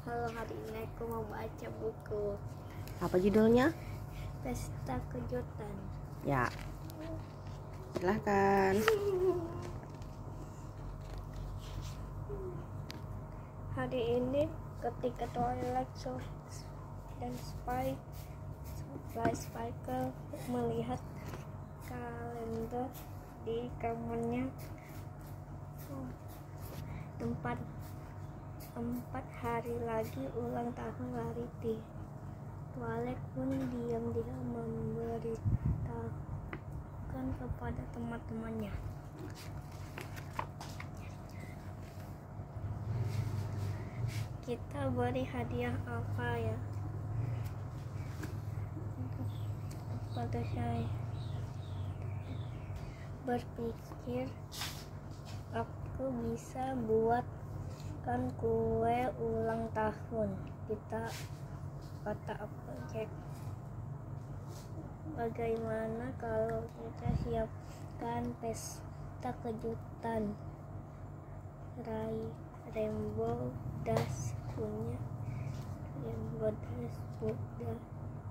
Halo, hari ini aku mau baca buku Apa judulnya? Pesta Kejutan. Ya, silahkan. Hari ini ketika Twilight dan Spike melihat kalender di kamarnya, tempat 4 hari lagi ulang tahun Rarity. Twilight pun diam-diam memberitahukan kepada teman-temannya. Kita beri hadiah apa ya? Pada saya berpikir aku bisa buatkan kue ulang tahun. Kata Applejack. Bagaimana kalau kita siapkan pesta kejutan? Rainbow Dash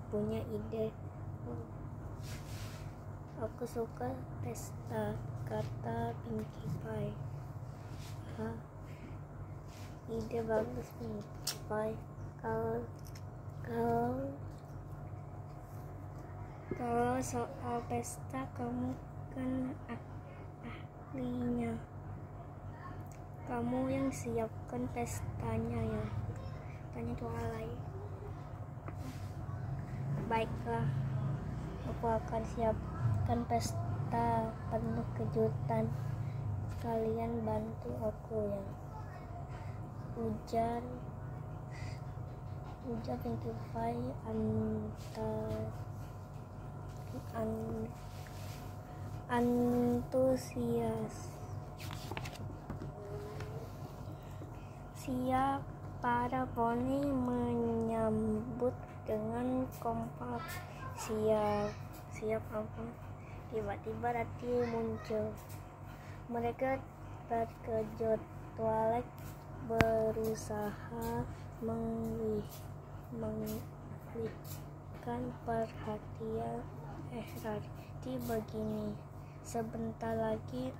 punya ide. Aku suka pesta, kata Pinkie Pie. Ide bagus, Pinkie Pie. Kalau soal pesta, kamu kan ahlinya. Kamu yang siapkan pestanya ya, tanya Twilight. Baiklah, aku akan siapkan pesta penuh kejutan. Kalian bantu aku ya, ujar Pinkie Pie antusias. Siap, para poni menyambut dengan kompak. Siap apa? Tiba-tiba Rati muncul. Mereka terkejut. Twilight berusaha mengalihkan perhatian. Rarity begini. Sebentar lagi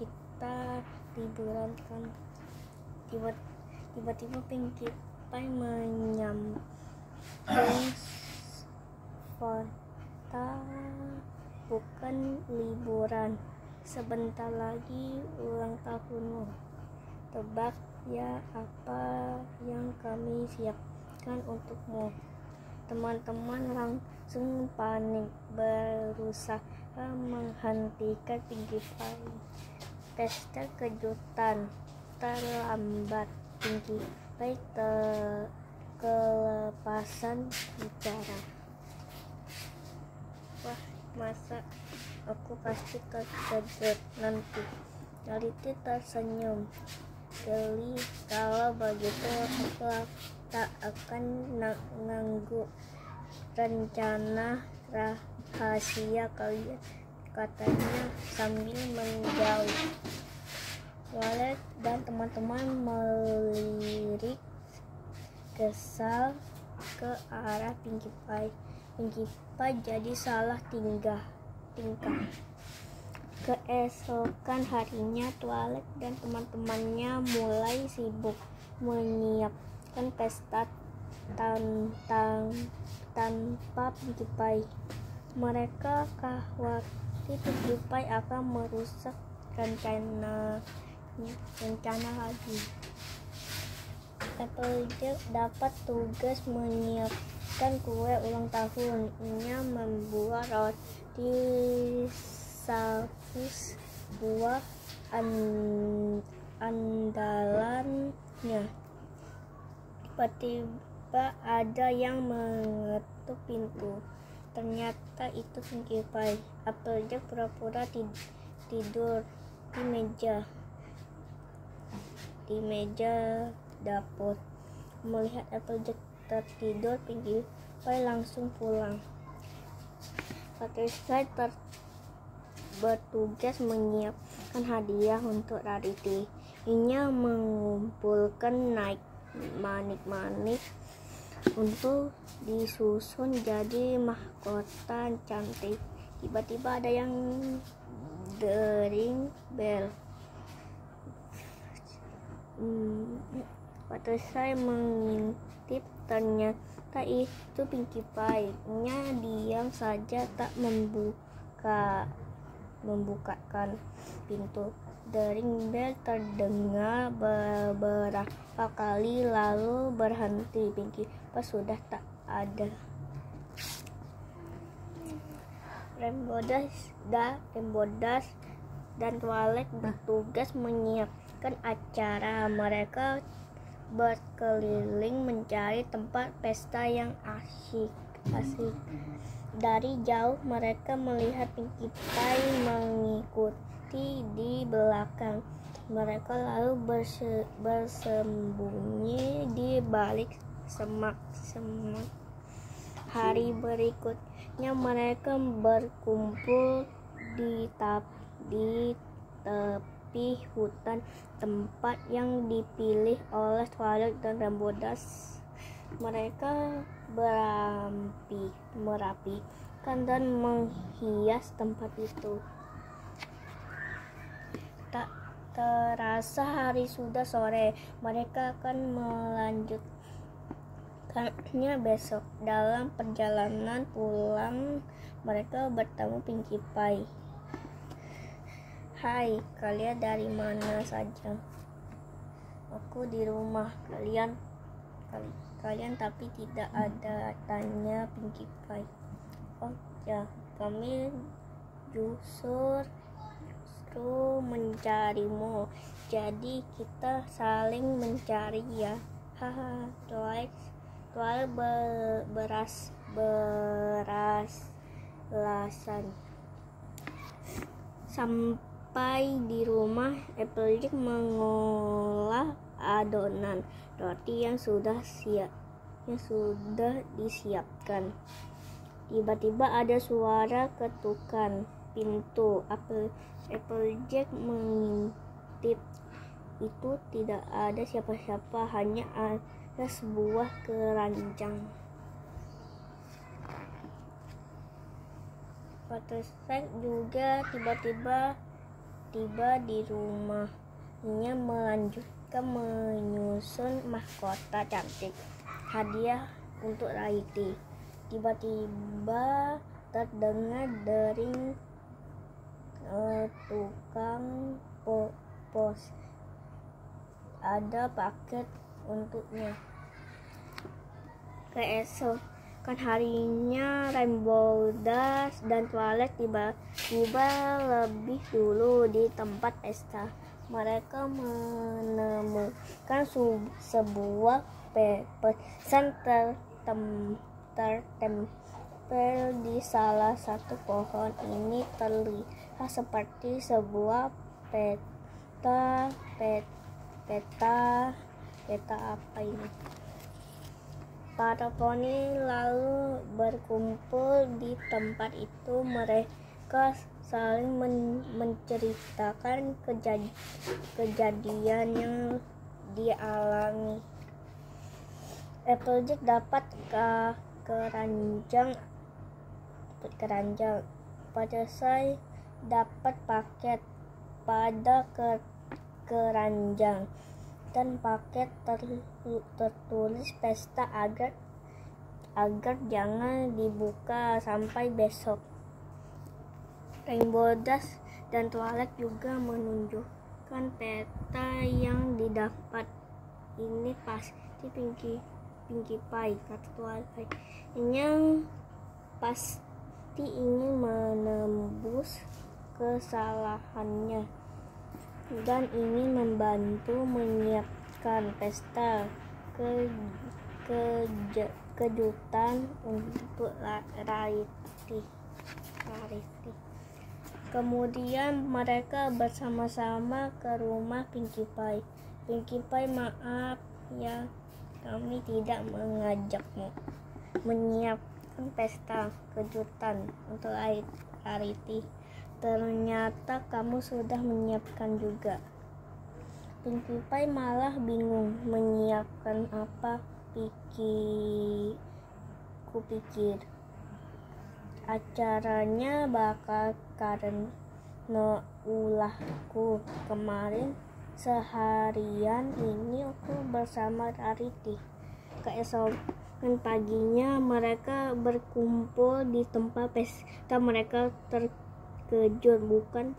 kita liburan kan? Tiba-tiba Pinkie Pie menyambung fakta, bukan liburan. Sebentar lagi ulang tahunmu. Tebak ya apa yang kami siapkan untukmu. Teman-teman langsung panik, berusaha menghentikan Pinkie Pie. Pesta kejutan. Terlambat. Pinkie Pie kelepasan bicara. Wah, masa aku pasti terkejut nanti. Rarity tersenyum geli. Kalau begitu aku tak akan mengganggu rencana rahasia kalian, katanya sambil menjauh. Twilight dan teman-teman melirik kesal ke arah Pinkie Pie. Pinkie Pie jadi salah tingkah. Keesokan harinya, Twilight dan teman-temannya mulai sibuk menyiapkan pesta tanpa Pinkie Pie. Mereka khawatir Pinkie Pie akan merusak rencana lagi. Applejack dapat tugas menyiapkan kue ulang tahun. Ia membuat roti salvus, buah andalannya. Tiba-tiba ada yang mengetuk pintu. Ternyata itu Pinkie Pie. Applejack pura-pura tidur di meja dapur. Melihat Applejack tertidur, Pinkie Pie langsung pulang. Patricia bertugas menyiapkan hadiah untuk Rarity. Ia mengumpulkan naik manik-manik untuk disusun jadi mahkota cantik. Tiba-tiba ada yang dering bel. Waktu saya mengintip, ternyata itu Pinkie Pie. Nya diam saja, tak membukakan pintu. Dering bel terdengar beberapa kali lalu berhenti. Pinkie Pie sudah tak ada. Rembodas dan Twilight bertugas menyiapkan acara. Mereka berkeliling mencari tempat pesta yang asik. Dari jauh mereka melihat Pinkie Pie mengikuti di belakang mereka, lalu bersembunyi di balik semak. Hari berikutnya mereka berkumpul di tepi hutan, tempat yang dipilih oleh Twilight dan Rembodas. Mereka merapikan dan menghias tempat itu. Tak terasa hari sudah sore. Mereka akan melanjutkannya besok. Dalam perjalanan pulang, mereka bertemu Pinkie Pie. "Hai, kalian dari mana saja?" "Aku di rumah. Kalian tapi tidak ada," tanya Pinkie Pie. "Oh ya, kami justru mencarimu. Jadi kita saling mencari ya." Haha. Twilight beralasan. Sampai di rumah, Applejack mengolah adonan roti yang sudah disiapkan. Tiba-tiba ada suara ketukan pintu. Applejack mengintip. Itu tidak ada siapa-siapa, hanya ada sebuah keranjang. Buttercup juga tiba-tiba tiba di rumahnya, melanjutkan menyusun mahkota cantik hadiah untuk Rarity. Tiba-tiba terdengar dering tukang pos. "Ada paket untuknya." Keesokan harinya, Rembodas dan Twilight tiba lebih dulu di tempat pesta. Mereka menemukan sebuah pesan tertempel di salah satu pohon. Ini terlihat seperti sebuah peta apa ini? Para poni lalu berkumpul di tempat itu. Mereka saling menceritakan kejadian yang dialami. Applejack dapat keranjang. Buttercup dapat paket pada keranjang, dan paket tertulis pesta agar jangan dibuka sampai besok. Rembodas dan Twilight juga menunjukkan peta yang didapat. "Ini pasti Pinkie Pie," kata Twilight, yang pasti ingin menembus kesalahannya dan ingin membantu menyiapkan pesta kejutan untuk Rarity. Kemudian mereka bersama-sama ke rumah Pinkie Pie. "Pinkie Pie, maaf ya, kami tidak mengajakmu menyiapkan pesta kejutan untuk Rarity. Ternyata kamu sudah menyiapkan juga." Pinkie Pie malah bingung. akan apa kupikir acaranya bakal karena ulahku kemarin. Seharian ini aku bersama Rarity. Keesokan paginya mereka berkumpul di tempat pesta. Mereka terkejut, bukan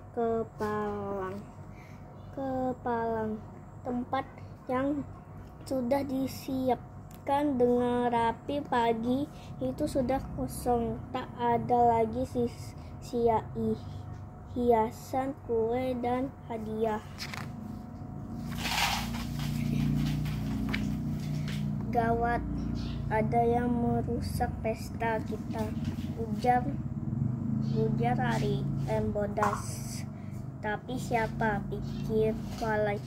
kepalang tempat yang sudah disiapkan dengan rapi pagi itu sudah kosong. Tak ada lagi hiasan, kue, dan hadiah. Gawat, ada yang merusak pesta kita, ujar Ari Bodas. Tapi siapa, pikir Twilight.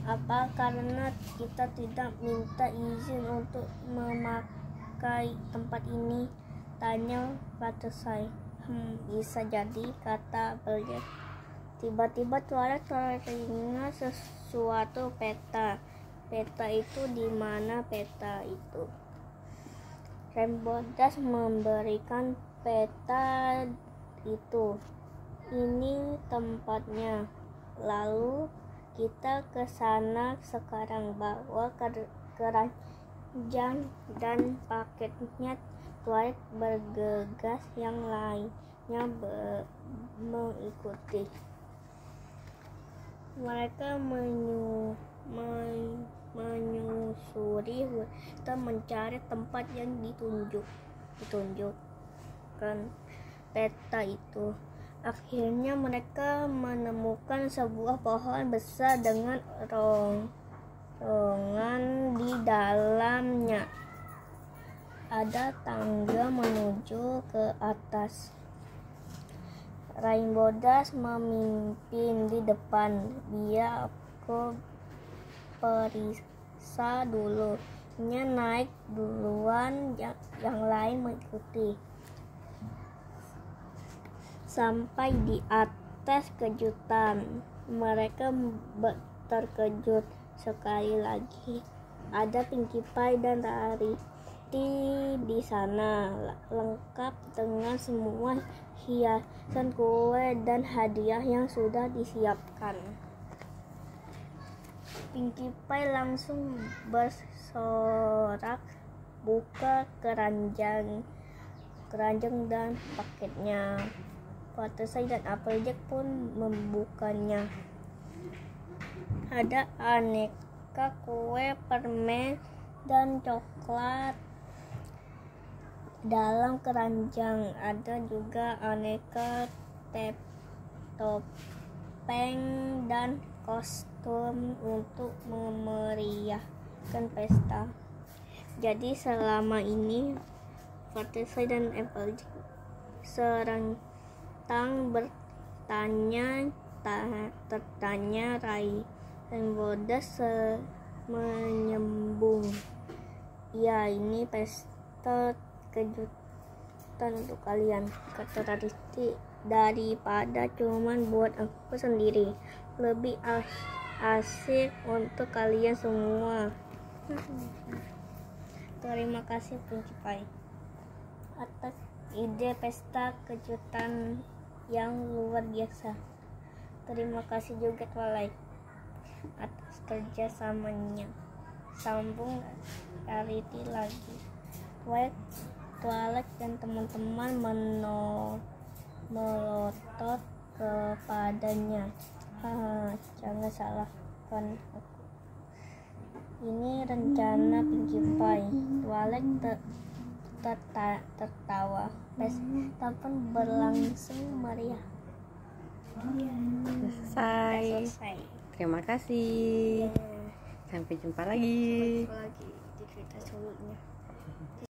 Apa karena kita tidak minta izin untuk memakai tempat ini? Tanya Butterside. Bisa jadi, kata Applejack. Tiba-tiba Twilight teringat sesuatu. Peta itu di mana peta itu? Rambodas memberikan peta itu. Ini tempatnya. Lalu kita ke sana sekarang. Bawa keranjang dan paketnya. Twilight bergegas, yang lainnya mengikuti. Mereka menyusuri hutan mencari tempat yang ditunjukkan peta itu. Akhirnya mereka menemukan sebuah pohon besar dengan rongan di dalamnya. Ada tangga menuju ke atas. Rainbodas memimpin di depan. Biar aku periksa dulu. Nya naik duluan, yang lain mengikuti. Sampai di atas kejutan. Mereka terkejut sekali lagi. Ada Pinkie Pie dan Rarity di sana, lengkap dengan semua hiasan, kue, dan hadiah yang sudah disiapkan. Pinkie Pie langsung bersorak, buka keranjang dan paketnya. Butterside dan Applejack pun membukanya. Ada aneka kue, permen, dan coklat dalam keranjang. Ada juga aneka topeng dan kostum untuk memeriahkan pesta. Jadi selama ini Butterside dan Applejack serentang tertanya. Rainbodas menyembung. Ya, ini pesta kejutan untuk kalian, kata Rarity. Daripada cuman buat aku sendiri, lebih asik untuk kalian semua. Terima kasih Pinkie Pie atas ide pesta kejutan yang luar biasa. Terima kasih juga Twilight atas kerjasamanya. Sambung Rarity lagi. Twilight dan teman-teman melotot kepadanya. Jangan salahkan aku. Ini rencana Pinkie Pie. Twilight tertawa. Pesta pun berlangsung meriah. Selesai. Terima kasih. Sampai jumpa lagi. Di cerita selanjutnya.